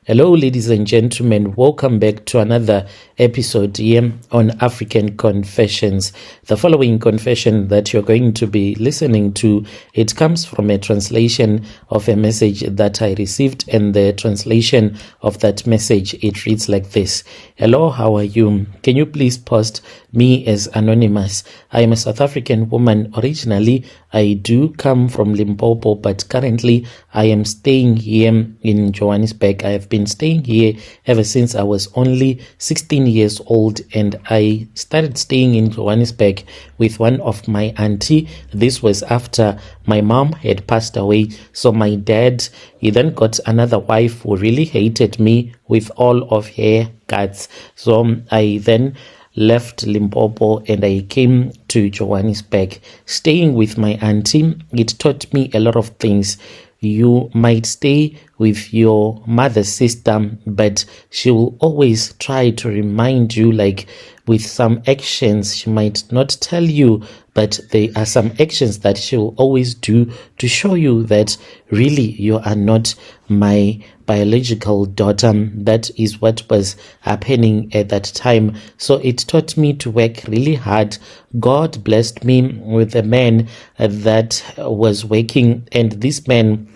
Hello, ladies and gentlemen. Welcome back to another episode here on African Confessions. The following confession that you're going to be listening to, it comes from a translation of a message that I received, and the translation of that message, it reads like this. Hello, how are you? Can you please post me as anonymous? I am a South African woman. Originally, I do come from Limpopo, but currently I am staying here in Johannesburg. I have been staying here ever since I was only 16 years old, and I started staying in Johannesburg with one of my auntie. This was after my mom had passed away. So my dad, he then got another wife who really hated me with all of her guts. So I then left Limpopo and I came to Johannesburg. Staying with my auntie, it taught me a lot of things. You might stay with your mother's sister, but she will always try to remind you, like with some actions. She might not tell you, but there are some actions that she will always do to show you that really you are not my biological daughter. That is what was happening at that time. So it taught me to work really hard. God blessed me with a man that was working, and this man,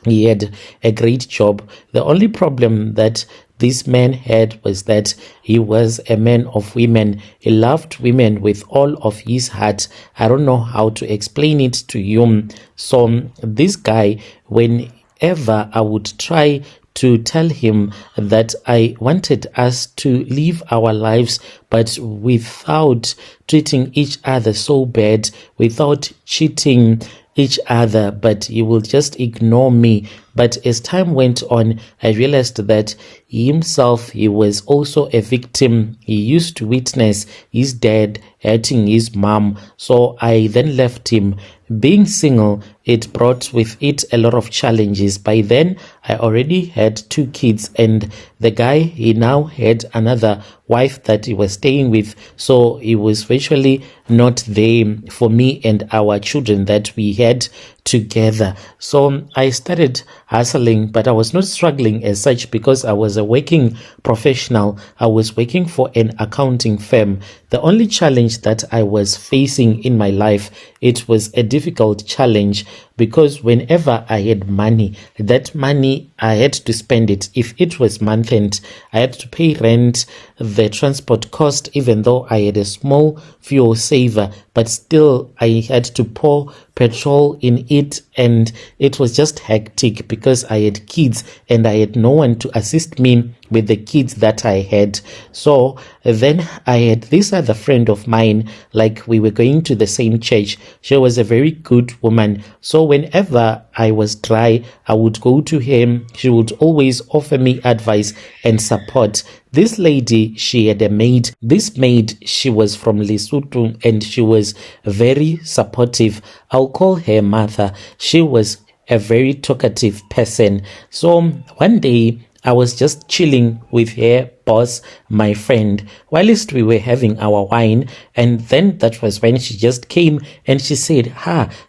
he had a great job. The only problem that this man had was that he was a man of women. He loved women with all of his heart. I don't know how to explain it to you. So this guy, whenever I would try to tell him that I wanted us to live our lives, but without treating each other so bad, without cheating each other, but he will just ignore me. But as time went on, I realized that he himself, he was also a victim. He used to witness his dad hurting his mom. So I then left him. Being single, it brought with it a lot of challenges. By then, I already had 2 kids, and the guy, he now had another wife that he was staying with. So he was virtually not there for me and our children that we had together. So I started hustling, but I was not struggling as such because I was a working professional. I was working for an accounting firm. The only challenge that I was facing in my life, it was a difficult challenge because whenever I had money, that money, I had to spend it. If it was month end, I had to pay rent, the transport cost, even though I had a small fuel saver, but still I had to pour petrol in it, and it was just hectic because I had kids and I had no one to assist me with the kids that I had. So then I had this other friend of mine, like we were going to the same church. She was a very good woman. So whenever I was dry, I would go to him. She would always offer me advice and support. This lady, she had a maid. This maid, she was from Lesotho, and she was very supportive. I'll call her Martha. She was a very talkative person. So one day, I was just chilling with her boss, my friend, whilst we were having our wine, and then that was when she just came and she said,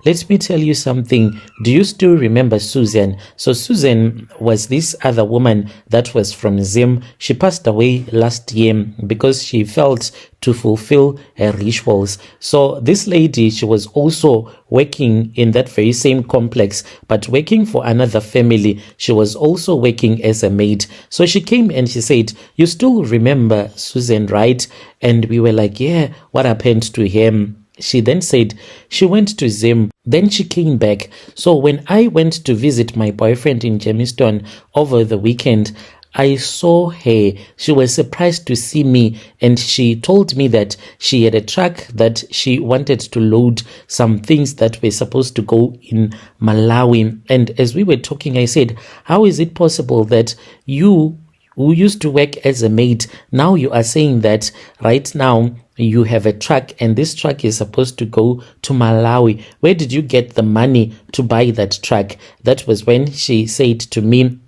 let me tell you something. Do you still remember Susan? So Susan was this other woman that was from Zim. She passed away last year because she felt to fulfill her rituals. So this lady, she was also working in that very same complex, but working for another family. She was also working as a maid. So she came and she said, you still remember Susan, right? And we were like, yeah, what happened to him? She then said she went to Zim. Then she came back. So when I went to visit my boyfriend in Jamestown over the weekend, I saw her. She was surprised to see me, and she told me that she had a truck that she wanted to load some things that were supposed to go in Malawi. And as we were talking, I said, how is it possible that you, who used to work as a maid, now you are saying that right now you have a truck and this truck is supposed to go to Malawi? Where did you get the money to buy that truck? That was when she said to me,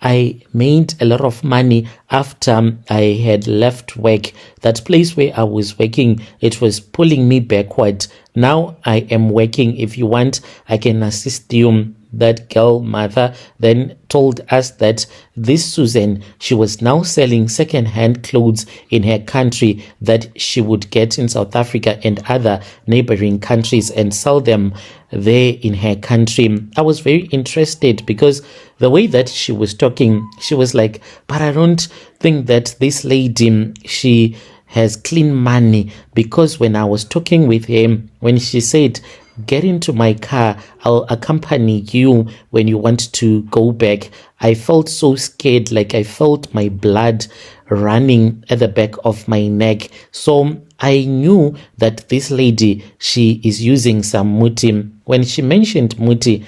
I made a lot of money after I had left work. That place where I was working, it was pulling me backward. Now I am working. If you want, I can assist you. that girl Martha then told us that this Susan, she was now selling second-hand clothes in her country that she would get in South Africa and other neighboring countries and sell them there in her country. I was very interested because the way that she was talking, she was like, but I don't think that this lady, she has clean money, because when I was talking with him, when she said, get into my car, I'll accompany you when you want to go back, I felt so scared, like I felt my blood running at the back of my neck. So I knew that this lady, she is using some muti. When she mentioned muti,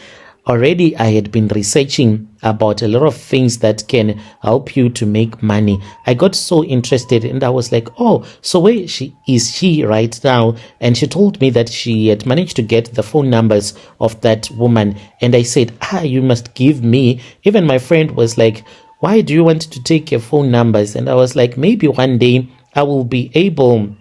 already I had been researching about a lot of things that can help you to make money. I got so interested and I was like, oh, so where is she right now? And she told me that she had managed to get the phone numbers of that woman. And I said, you must give me. Even my friend was like, why do you want to take your phone numbers? And I was like, maybe one day I will be able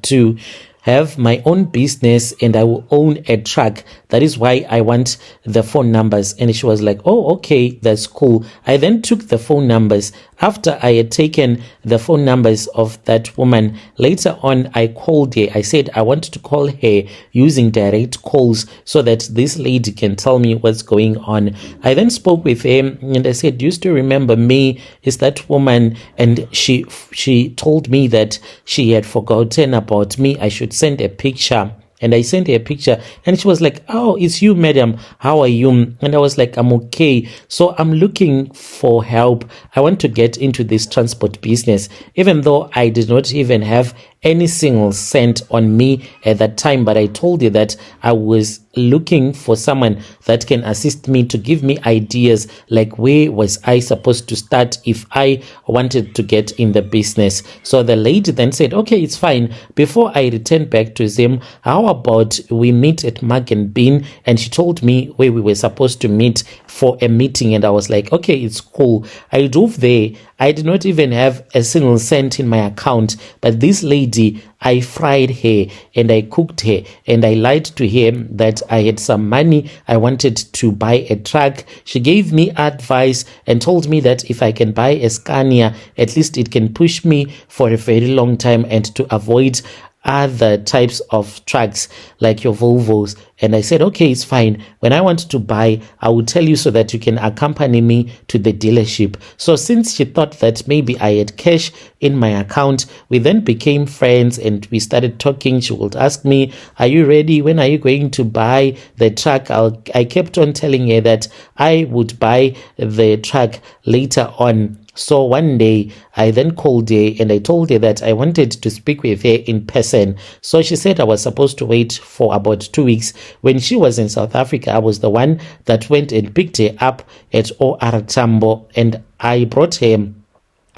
to have my own business and I will own a truck. That is why I want the phone numbers. And she was like, oh, okay, that's cool. I then took the phone numbers. After I had taken the phone numbers of that woman, later on, I called her. I said, I want to call her using direct calls so that this lady can tell me what's going on. I then spoke with him and I said, do you still remember me? Is that woman? And she told me that she had forgotten about me. I should send a picture. And I sent her a picture and she was like, oh, it's you, madam. How are you? And I was like, I'm okay. So I'm looking for help. I want to get into this transport business, even though I did not even have any single cent on me at that time. But I told you that I was looking for someone that can assist me, to give me ideas, like where was I supposed to start if I wanted to get in the business. So the lady then said, okay, it's fine. Before I returned back to Zim, how about we meet at Mug and Bean? And she told me where we were supposed to meet for a meeting. And I was like, okay, it's cool. I drove there. I did not even have a single cent in my account, but this lady, I fried her and I cooked her and I lied to her that I had some money. I wanted to buy a truck. She gave me advice and told me that if I can buy a Scania, at least it can push me for a very long time and to avoid other types of trucks like your Volvos. And I said, okay, it's fine. When I want to buy, I will tell you so that you can accompany me to the dealership. So since she thought that maybe I had cash in my account, we then became friends and we started talking. She would ask me, are you ready? When are you going to buy the truck? I kept on telling her that I would buy the truck later on. So one day, I then called her and I told her that I wanted to speak with her in person. So she said I was supposed to wait for about 2 weeks. When she was in South Africa, I was the one that went and picked her up at OR Tambo and I brought her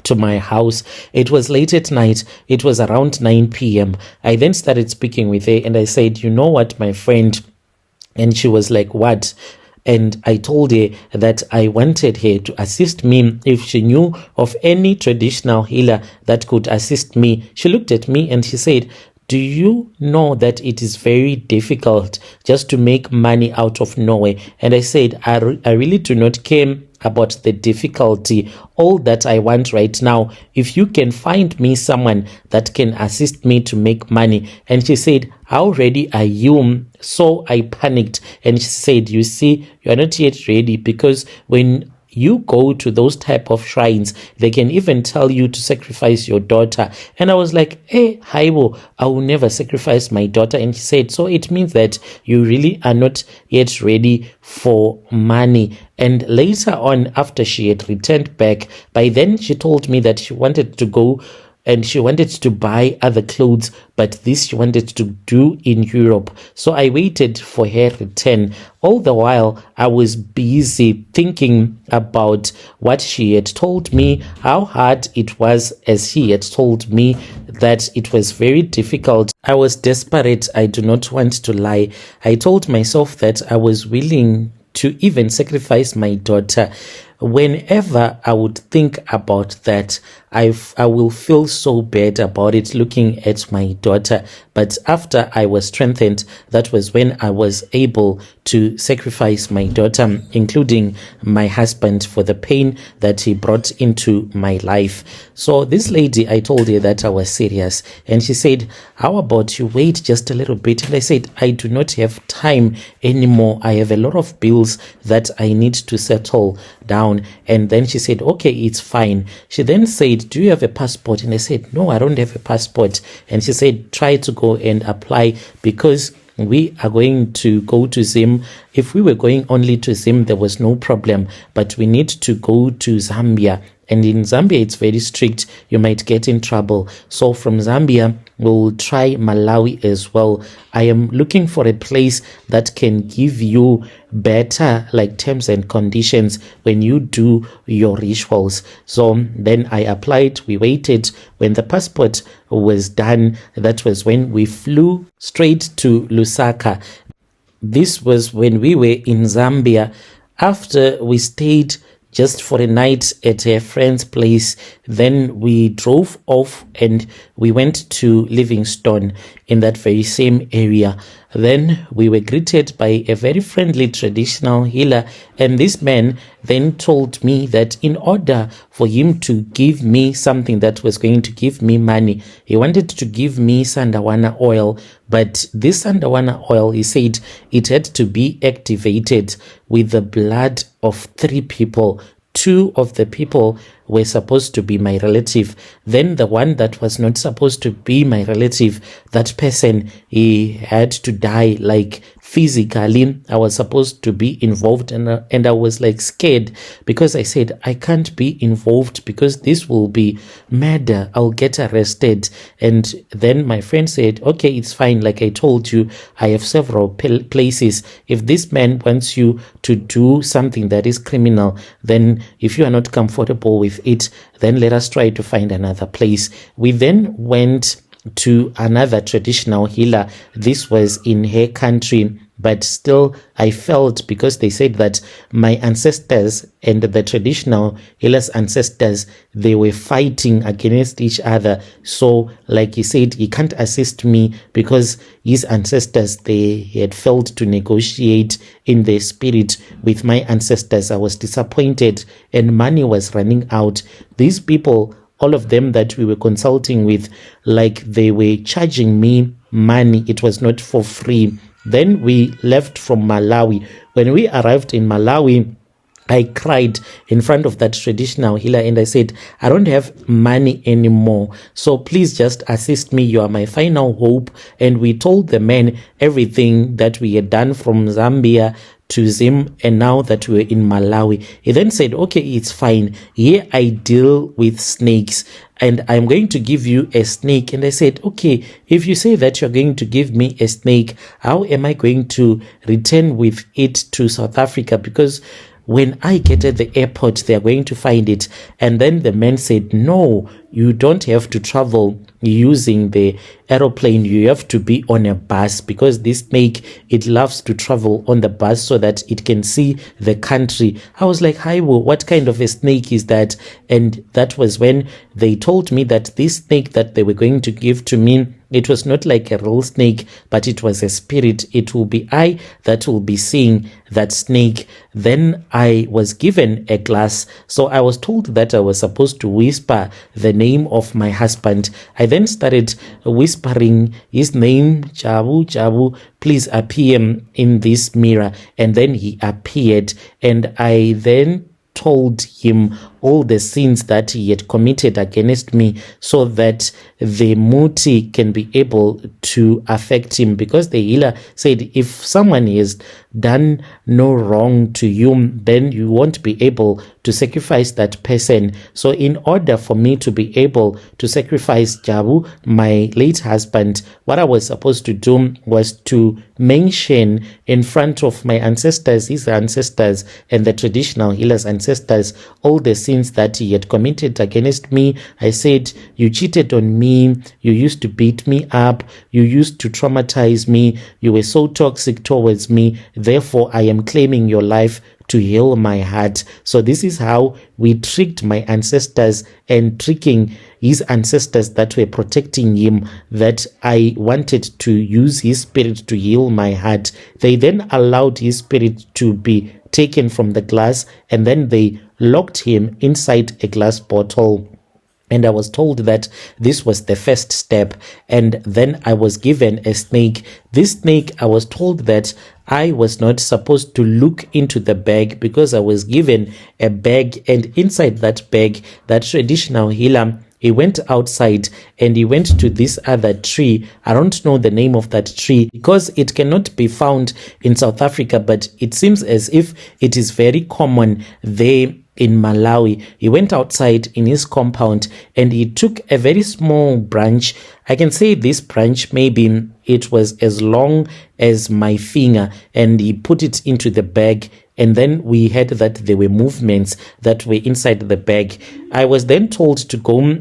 to my house. It was late at night. It was around 9 p.m. I then started speaking with her and I said, you know what, my friend? And she was like, what? And I told her that I wanted her to assist me if she knew of any traditional healer that could assist me. She looked at me and she said, do you know that it is very difficult just to make money out of nowhere? And I said, I really do not care about the difficulty. All that I want right now, if you can find me someone that can assist me to make money. And she said, how ready are you? So I panicked and she said, you see, you are not yet ready, because when you go to those type of shrines, they can even tell you to sacrifice your daughter. And I was like, hey, Haibo, I will never sacrifice my daughter. And she said, so it means that you really are not yet ready for money. And later on, after she had returned back, by then she told me that she wanted to go and she wanted to buy other clothes, but this she wanted to do in Europe. So I waited for her return. All the while, I was busy thinking about what she had told me, how hard it was, as she had told me that it was very difficult. I was desperate. I do not want to lie. I told myself that I was willing to even sacrifice my daughter. whenever I would think about that, I will feel so bad about it looking at my daughter. But after I was strengthened, that was when I was able to sacrifice my daughter, including my husband, for the pain that he brought into my life. So this lady, I told her that I was serious, and she said, how about you wait just a little bit? And I said, I do not have time anymore. I have a lot of bills that I need to settle down. And then she said, okay, it's fine. She then said, do you have a passport? And I said, no, I don't have a passport. And she said, try to go and apply, because we are going to go to Zim. If we were going only to Zim, there was no problem, but we need to go to Zambia. And in Zambia, it's very strict. You might get in trouble. So from Zambia, we'll try Malawi as well. I am looking for a place that can give you better like terms and conditions when you do your rituals. So then I applied. We waited. When the passport was done, that was when we flew straight to Lusaka. This was when we were in Zambia. After we stayed just for a night at a friend's place, then we drove off and we went to Livingstone in that very same area. Then we were greeted by a very friendly traditional healer, and this man then told me that in order for him to give me something that was going to give me money, he wanted to give me sandawana oil. But this sandawana oil, he said, it had to be activated with the blood of 3 people. 2 of the people were supposed to be my relative. Then the one that was not supposed to be my relative, that person, he had to die like physically. I was supposed to be involved, and I was like scared, because I said, I can't be involved because this will be murder. I'll get arrested. And then my friend said, okay, it's fine. Like I told you, I have several places. If this man wants you to do something that is criminal, then if you are not comfortable with it, then let us try to find another place. We then went to another traditional healer. This was in her country, but still I felt, because they said that my ancestors and the traditional healers' ancestors, they were fighting against each other. So like he said, he can't assist me because his ancestors, they had failed to negotiate in their spirit with my ancestors. I was disappointed and money was running out. These people, all of them that we were consulting with, like they were charging me money. It was not for free. Then we left from Malawi. When we arrived in Malawi, I cried in front of that traditional healer and I said, I don't have money anymore. So please just assist me. You are my final hope. And we told the man everything that we had done from Zambia to Zim, and now that we were in Malawi. He then said, okay, it's fine. Here I deal with snakes and I'm going to give you a snake. And I said, okay, if you say that you're going to give me a snake, how am I going to return with it to South Africa? Because when I get at the airport, they are going to find it. And then the man said, no, you don't have to travel using the aeroplane. You have to be on a bus, because this snake, it loves to travel on the bus so that it can see the country. I was like, hi, well, what kind of a snake is that? And that was when they told me that this snake that they were going to give to me, it was not like a real snake, but it was a spirit. It will be I that will be seeing that snake. Then I was given a glass. So I was told that I was supposed to whisper the name of my husband. I then started whispering his name, Jabu, Jabu, please appear in this mirror. And then he appeared, and I then told him all the sins that he had committed against me, so that the muti can be able to affect him. Because the healer said, if someone has done no wrong to you, then you won't be able to sacrifice that person. So in order for me to be able to sacrifice Jabu, my late husband, what I was supposed to do was to mention in front of my ancestors, his ancestors, and the traditional healer's ancestors, ancestors all the sins that he had committed against me. I said, you cheated on me, you used to beat me up, you used to traumatize me, you were so toxic towards me, therefore I am claiming your life to heal my heart. So this is how we tricked my ancestors and tricking his ancestors that were protecting him, that I wanted to use his spirit to heal my heart. They then allowed his spirit to be taken from the glass, and then they locked him inside a glass bottle. And I was told that this was the first step. And then I was given a snake. This snake, I was told that I was not supposed to look into the bag, because I was given a bag. And inside that bag, that traditional healer, he went outside and he went to this other tree. I don't know the name of that tree because it cannot be found in South Africa, but it seems as if it is very common there in Malawi. He went outside in his compound and he took a very small branch. I can say this branch, maybe it was as long as my finger, and he put it into the bag. And then we heard that there were movements that were inside the bag. I was then told to go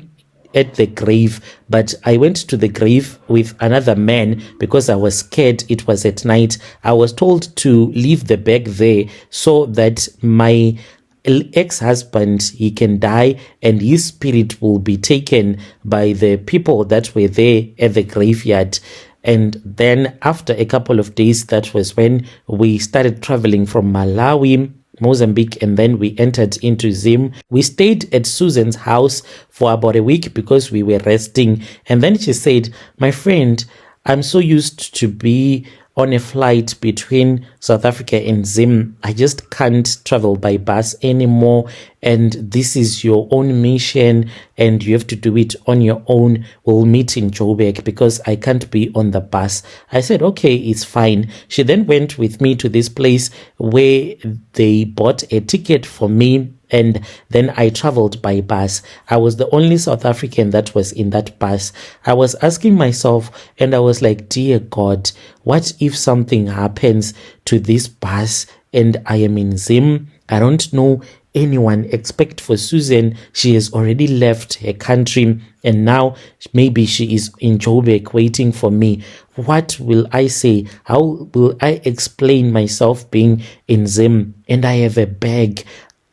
at the grave, but I went to the grave with another man because I was scared. It was at night. I was told to leave the bag there so that my ex-husband, he can die and his spirit will be taken by the people that were there at the graveyard. And then after a couple of days, that was when we started traveling from Malawi, Mozambique, and then we entered into Zim. We stayed at Susan's house for about a week because we were resting. And then she said, my friend, I'm so used to be on a flight between South Africa and Zim. I just can't travel by bus anymore. And this is your own mission and you have to do it on your own. We'll meet in Joburg because I can't be on the bus. I said, okay, it's fine. She then went with me to this place where they bought a ticket for me. And then I traveled by bus. I was the only South African that was in that bus. I was asking myself, and I was like, dear God, what if something happens to this bus and I am in Zim? I don't know anyone except for Susan. She has already left her country and now maybe she is in Joburg waiting for me. What will I say? How will I explain myself being in Zim? And I have a bag.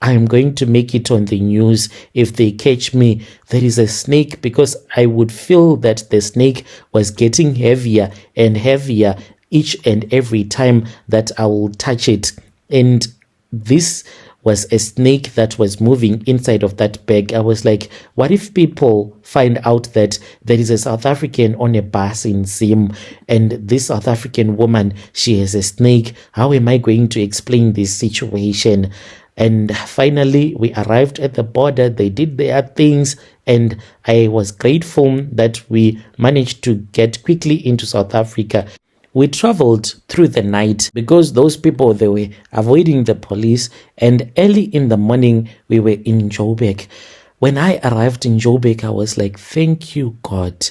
I'm going to make it on the news. If they catch me, there is a snake, because I would feel that the snake was getting heavier and heavier each and every time that I will touch it. And this was a snake that was moving inside of that bag. I was like, what if people find out that there is a South African on a bus in Zim and this South African woman, she has a snake? How am I going to explain this situation? And finally, we arrived at the border. They did their things, and I was grateful that we managed to get quickly into South Africa. We traveled through the night because those people, they were avoiding the police, and early in the morning, we were in Joburg. When I arrived in Joburg, I was like, thank you, God.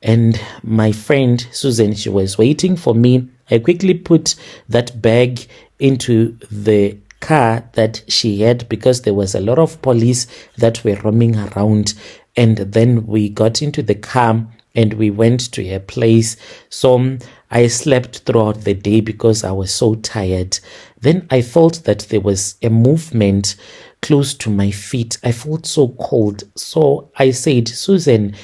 And my friend, Susan, she was waiting for me. I quickly put that bag into the car that she had because there was a lot of police that were roaming around. And then we got into the car and we went to her place. So I slept throughout the day because I was so tired. Then I felt that there was a movement close to my feet. I felt so cold. So I said, Susan,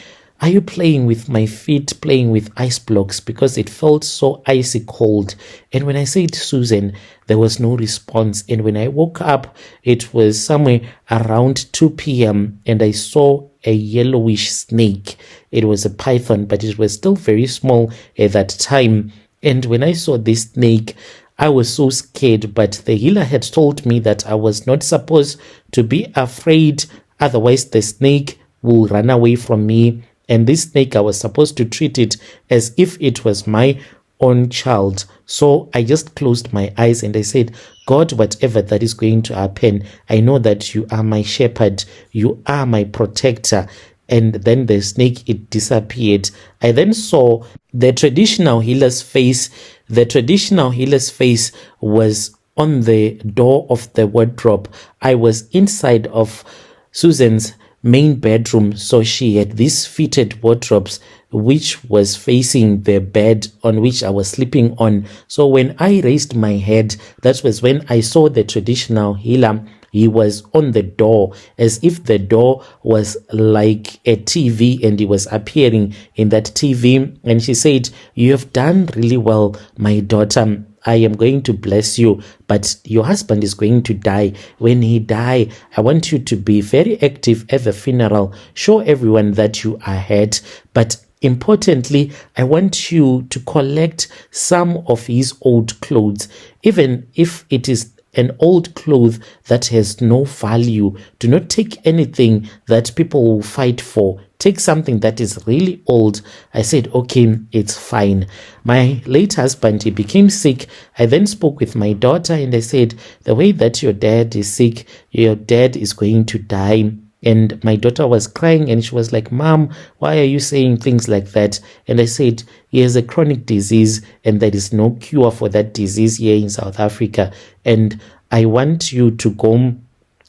are you playing with my feet, playing with ice blocks? Because it felt so icy cold. And when I said Susan, there was no response. And when I woke up, it was somewhere around 2 p.m. and I saw a yellowish snake. It was a python, but it was still very small at that time. And when I saw this snake, I was so scared, but the healer had told me that I was not supposed to be afraid. Otherwise, the snake will run away from me. And this snake, I was supposed to treat it as if it was my own child. So I just closed my eyes and I said, God, whatever that is going to happen, I know that you are my shepherd. You are my protector. And then the snake, it disappeared. I then saw the traditional healer's face. The traditional healer's face was on the door of the wardrobe. I was inside of Susan's main bedroom, so she had these fitted wardrobes which was facing the bed on which I was sleeping on. So when I raised my head, that was when I saw the traditional healer. He was on the door, as if the door was like a TV, and he was appearing in that TV. And she said, "You have done really well, my daughter. I am going to bless you, but your husband is going to die. When he die, I want you to be very active at the funeral. Show everyone that you are hurt, but importantly, I want you to collect some of his old clothes, even if it is an old cloth that has no value. Do not take anything that people will fight for. Take something that is really old." I said, "Okay, it's fine." My late husband, he became sick. I then spoke with my daughter and I said, "The way that your dad is sick, your dad is going to die." And my daughter was crying and she was like, "Mom, why are you saying things like that?" And I said, "He has a chronic disease and there is no cure for that disease here in South Africa. And I want you to go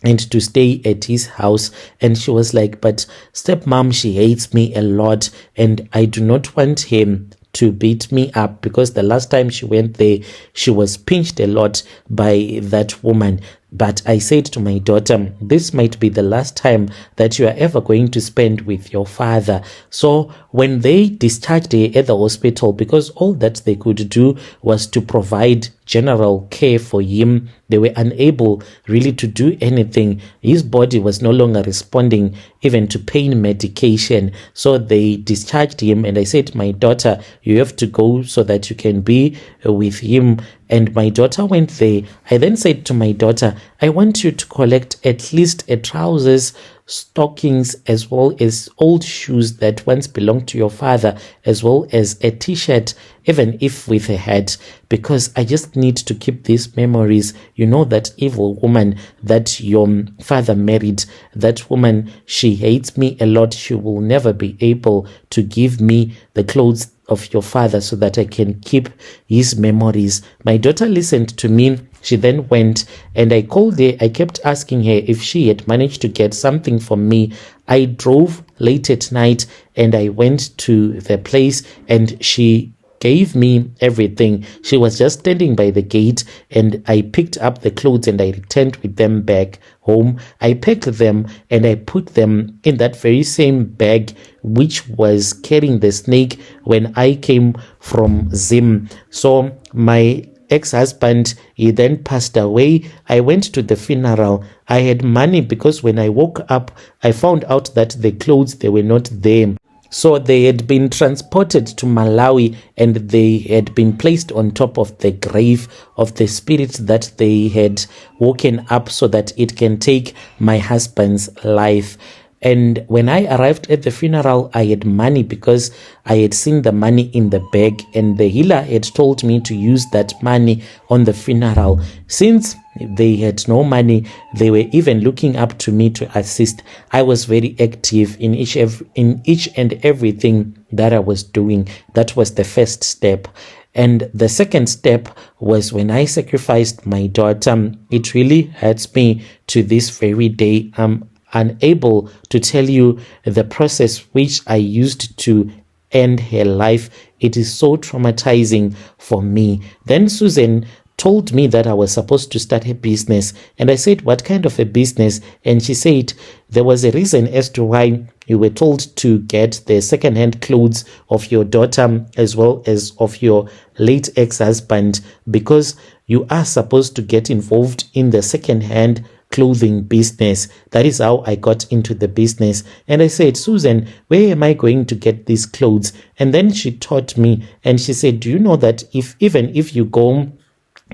and to stay at his house." And she was like, "But stepmom, she hates me a lot and I do not want him to beat me up," because the last time she went there, she was pinched a lot by that woman. But I said to my daughter, "This might be the last time that you are ever going to spend with your father." So when they discharged her at the hospital, because all that they could do was to provide general care for him, they were unable really to do anything. His body was no longer responding even to pain medication. So they discharged him, and I said, "My daughter, you have to go so that you can be with him." And my daughter went there. I then said to my daughter, "I want you to collect at least a trousers, stockings, as well as old shoes that once belonged to your father, as well as a t-shirt, even if with a hat, because I just need to keep these memories. You know that evil woman that your father married, that woman, she hates me a lot. She will never be able to give me the clothes of your father so that I can keep his memories." My daughter listened to me. She then went and I called her. I kept asking her if she had managed to get something for me. I drove late at night and I went to the place and she gave me everything. She was just standing by the gate and I picked up the clothes and I returned with them back home. I packed them and I put them in that very same bag which was carrying the snake when I came from Zim. So my ex-husband, he then passed away. I went to the funeral. I had money because when I woke up, I found out that the clothes, they were not there. So they had been transported to Malawi and they had been placed on top of the grave of the spirit that they had woken up so that it can take my husband's life. And when I arrived at the funeral, I had money because I had seen the money in the bag and the healer had told me to use that money on the funeral. Since they had no money, they were even looking up to me to assist. I was very active in each and everything that I was doing. That was the first step. And the second step was when I sacrificed my daughter. It really hurts me to this very day. I'm unable to tell you the process which I used to end her life. It is so traumatizing for me. Then Susan told me that I was supposed to start a business. And I said, "What kind of a business?" And she said, "There was a reason as to why you were told to get the second-hand clothes of your daughter as well as of your late ex-husband, because you are supposed to get involved in the second-hand clothing business." That is how I got into the business. And I said, "Susan, where am I going to get these clothes?" And then she taught me and she said, "Do you know that even if you go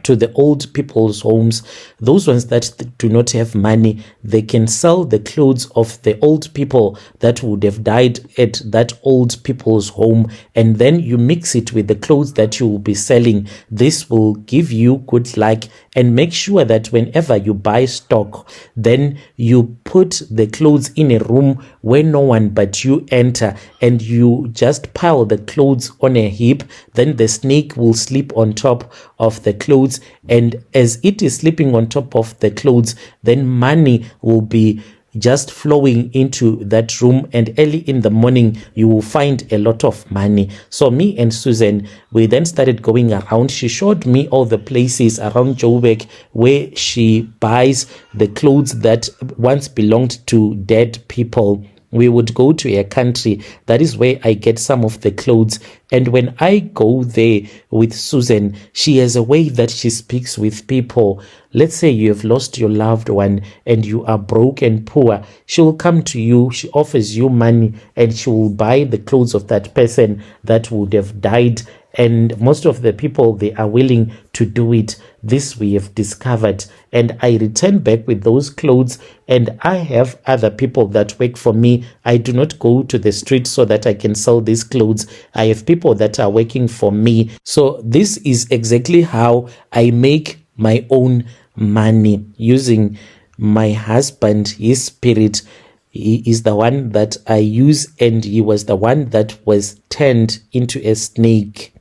to the old people's homes, those ones that do not have money, they can sell the clothes of the old people that would have died at that old people's home, and then you mix it with the clothes that you will be selling. This will give you good luck, and make sure that whenever you buy stock, then you put the clothes in a room where no one but you enter, and you just pile the clothes on a heap. Then the snake will sleep on top of the clothes clothes, and as it is sleeping on top of the clothes, then money will be just flowing into that room, and early in the morning you will find a lot of money. So me and Susan, we then started going around. She showed me all the places around Joburg where she buys the clothes that once belonged to dead people. We would go to a country. That is where I get some of the clothes. And when I go there with Susan, she has a way that she speaks with people. Let's say you have lost your loved one and you are broke and poor. She will come to you. She offers you money and she will buy the clothes of that person that would have died. And most of the people, they are willing to do it. This we have discovered. And I return back with those clothes, and I have other people that work for me. I do not go to the street so that I can sell these clothes. I have people that are working for me. So this is exactly how I make my own money, using my husband, his spirit. He is the one that I use, and he was the one that was turned into a snake.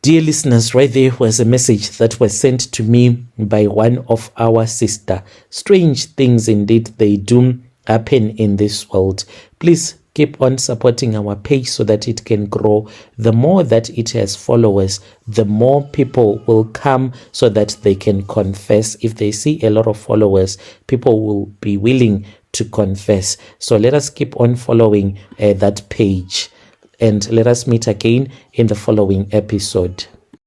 Dear listeners, right there was a message that was sent to me by one of our sister. Strange things indeed they do happen in this world. Please keep on supporting our page so that it can grow. The more that it has followers, the more people will come so that they can confess. If they see a lot of followers, people will be willing to confess. So let us keep on following that page. And let us meet again in the following episode.